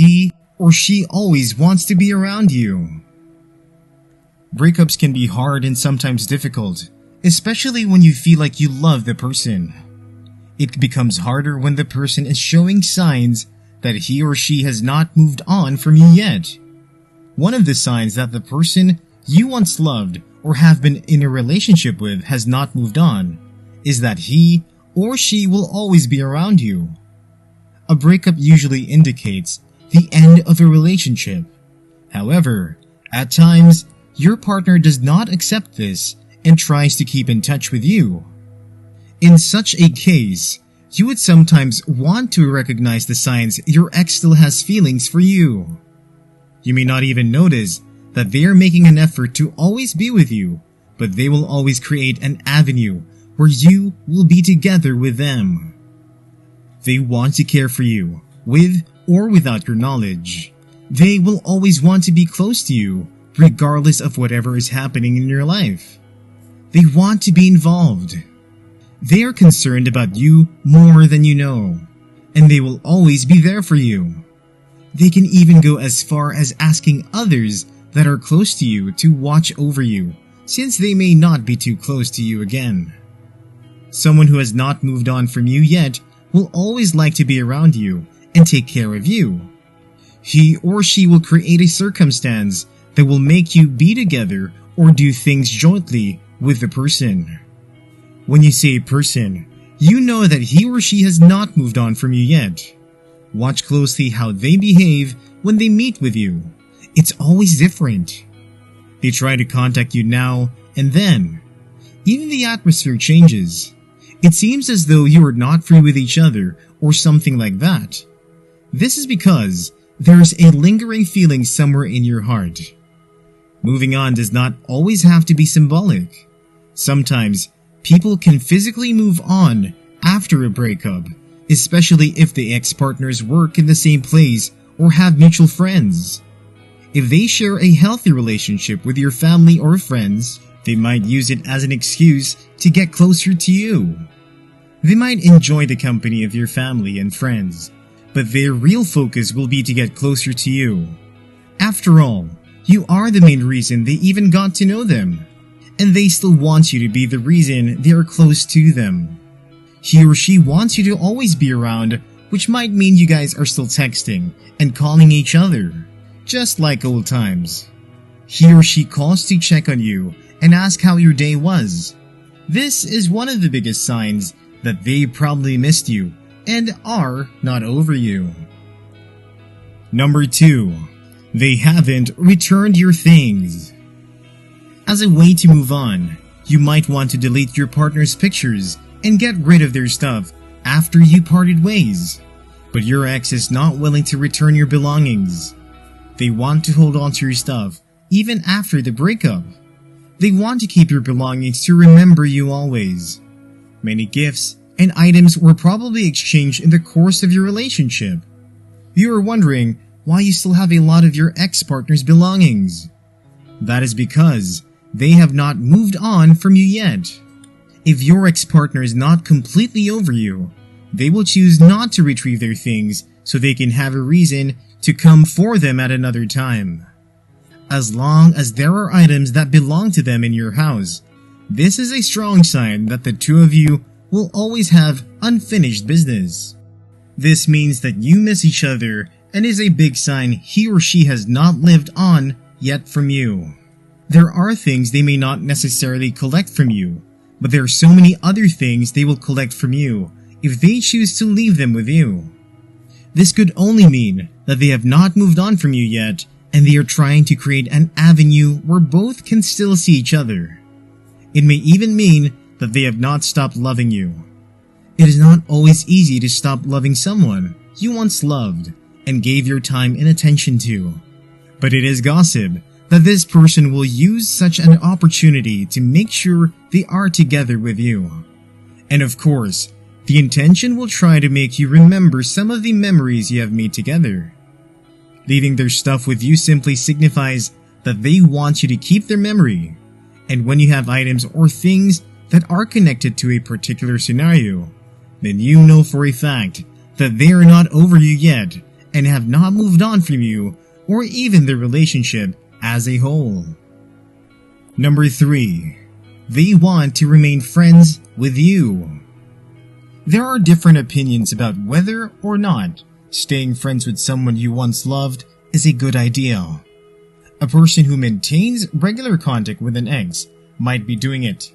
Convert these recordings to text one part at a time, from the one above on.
he or she always wants to be around you. Breakups can be hard and sometimes difficult, especially when you feel like you love the person. It becomes harder when the person is showing signs that he or she has not moved on from you yet. One of the signs that the person you once loved or have been in a relationship with has not moved on is that he or she will always be around you. A breakup usually indicates the end of a relationship. However, at times, your partner does not accept this and tries to keep in touch with you. In such a case, you would sometimes want to recognize the signs your ex still has feelings for you. You may not even notice that they are making an effort to always be with you, but they will always create an avenue where you will be together with them. They want to care for you, with or without your knowledge. They will always want to be close to you, regardless of whatever is happening in your life. They want to be involved. They are concerned about you more than you know, and they will always be there for you. They can even go as far as asking others that are close to you to watch over you, since they may not be too close to you again. Someone who has not moved on from you yet will always like to be around you and take care of you. He or she will create a circumstance that will make you be together or do things jointly with the person. When you say person, you know that he or she has not moved on from you yet. Watch closely how they behave when they meet with you. It's always different. They try to contact you now and then. Even the atmosphere changes. It seems as though you are not free with each other or something like that. This is because there's a lingering feeling somewhere in your heart. Moving on does not always have to be symbolic. Sometimes, people can physically move on after a breakup, especially if the ex-partners work in the same place or have mutual friends. If they share a healthy relationship with your family or friends, they might use it as an excuse to get closer to you. They might enjoy the company of your family and friends, but their real focus will be to get closer to you. After all, you are the main reason they even got to know them, and they still want you to be the reason they are close to them. He or she wants you to always be around, which might mean you guys are still texting and calling each other, just like old times. He or she calls to check on you and ask how your day was. This is one of the biggest signs that they probably missed you and are not over you. Number 2. They haven't returned your things. As a way to move on, you might want to delete your partner's pictures and get rid of their stuff after you parted ways. But your ex is not willing to return your belongings. They want to hold on to your stuff even after the breakup. They want to keep your belongings to remember you always. Many gifts and items were probably exchanged in the course of your relationship. You are wondering why you still have a lot of your ex-partner's belongings. That is because they have not moved on from you yet. If your ex-partner is not completely over you, they will choose not to retrieve their things so they can have a reason to come for them at another time. As long as there are items that belong to them in your house, this is a strong sign that the two of you will always have unfinished business. This means that you miss each other and is a big sign he or she has not lived on yet from you. There are things they may not necessarily collect from you, but there are so many other things they will collect from you if they choose to leave them with you. This could only mean that they have not moved on from you yet and they are trying to create an avenue where both can still see each other. It may even mean that they have not stopped loving you. It is not always easy to stop loving someone you once loved and gave your time and attention to. But it is gossip that this person will use such an opportunity to make sure they are together with you. And of course, the intention will try to make you remember some of the memories you have made together. Leaving their stuff with you simply signifies that they want you to keep their memory. And when you have items or things that are connected to a particular scenario, then you know for a fact that they are not over you yet and have not moved on from you or even the relationship as a whole. Number 3. They want to remain friends with you. There are different opinions about whether or not staying friends with someone you once loved is a good idea. A person who maintains regular contact with an ex might be doing it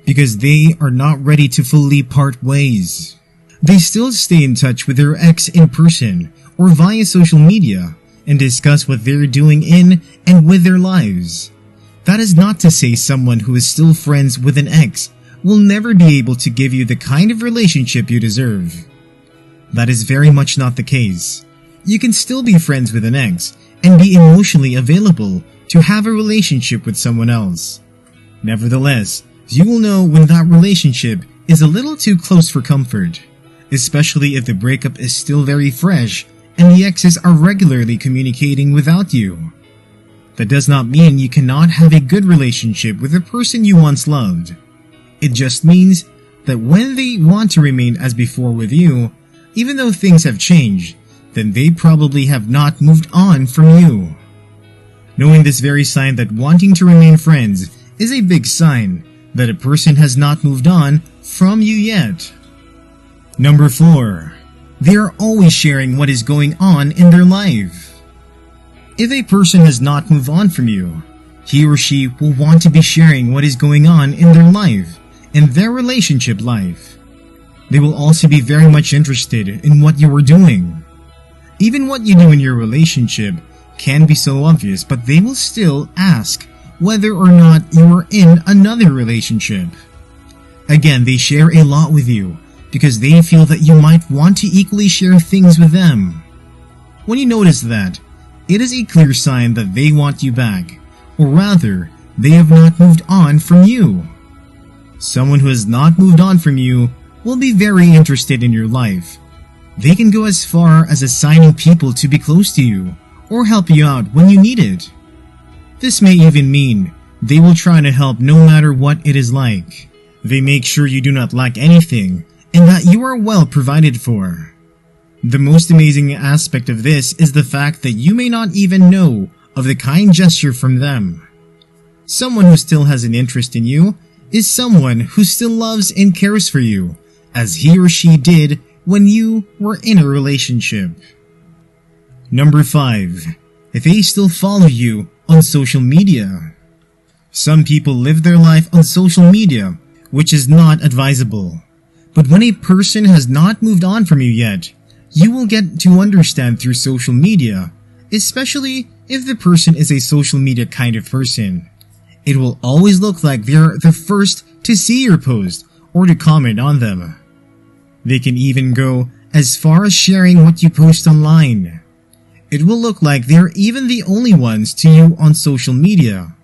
because they are not ready to fully part ways. They still stay in touch with their ex in person or via social media and discuss what they're doing in and with their lives. That is not to say someone who is still friends with an ex will never be able to give you the kind of relationship you deserve. That is very much not the case. You can still be friends with an ex and be emotionally available to have a relationship with someone else. Nevertheless, you will know when that relationship is a little too close for comfort, especially if the breakup is still very fresh and the exes are regularly communicating without you. That does not mean you cannot have a good relationship with the person you once loved. It just means that when they want to remain as before with you, even though things have changed, then they probably have not moved on from you. Knowing this very sign that wanting to remain friends is a big sign that a person has not moved on from you yet. Number 4. They are always sharing what is going on in their life. If a person has not moved on from you, he or she will want to be sharing what is going on in their life and their relationship life. They will also be very much interested in what you are doing. Even what you do in your relationship can be so obvious, but they will still ask whether or not you are in another relationship. Again, they share a lot with you because they feel that you might want to equally share things with them. When you notice that, it is a clear sign that they want you back, or rather, they have not moved on from you. Someone who has not moved on from you will be very interested in your life. They can go as far as assigning people to be close to you or help you out when you need it. This may even mean they will try to help no matter what it is like. They make sure you do not lack anything and that you are well provided for. The most amazing aspect of this is the fact that you may not even know of the kind gesture from them. Someone who still has an interest in you is someone who still loves and cares for you, as he or she did when you were in a relationship. Number 5. If they still follow you on social media. Some people live their life on social media, which is not advisable. But when a person has not moved on from you yet, you will get to understand through social media, especially if the person is a social media kind of person. It will always look like they're the first to see your post or to comment on them. They can even go as far as sharing what you post online. It will look like they're even the only ones to you on social media.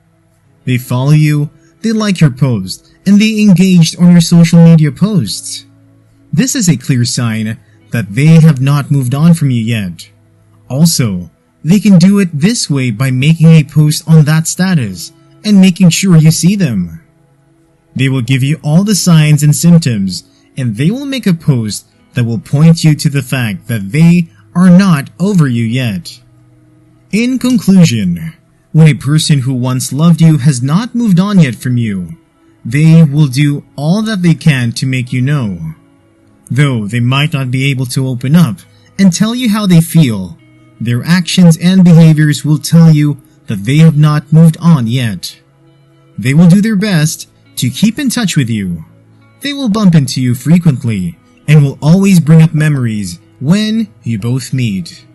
They follow you, they like your post, and they engaged on your social media posts. This is a clear sign that they have not moved on from you yet. Also, they can do it this way by making a post on that status and making sure you see them. They will give you all the signs and symptoms, and they will make a post that will point you to the fact that they are not over you yet. In conclusion, when a person who once loved you has not moved on yet from you, they will do all that they can to make you know. Though they might not be able to open up and tell you how they feel, their actions and behaviors will tell you that they have not moved on yet. They will do their best to keep in touch with you. They will bump into you frequently and will always bring up memories when you both meet.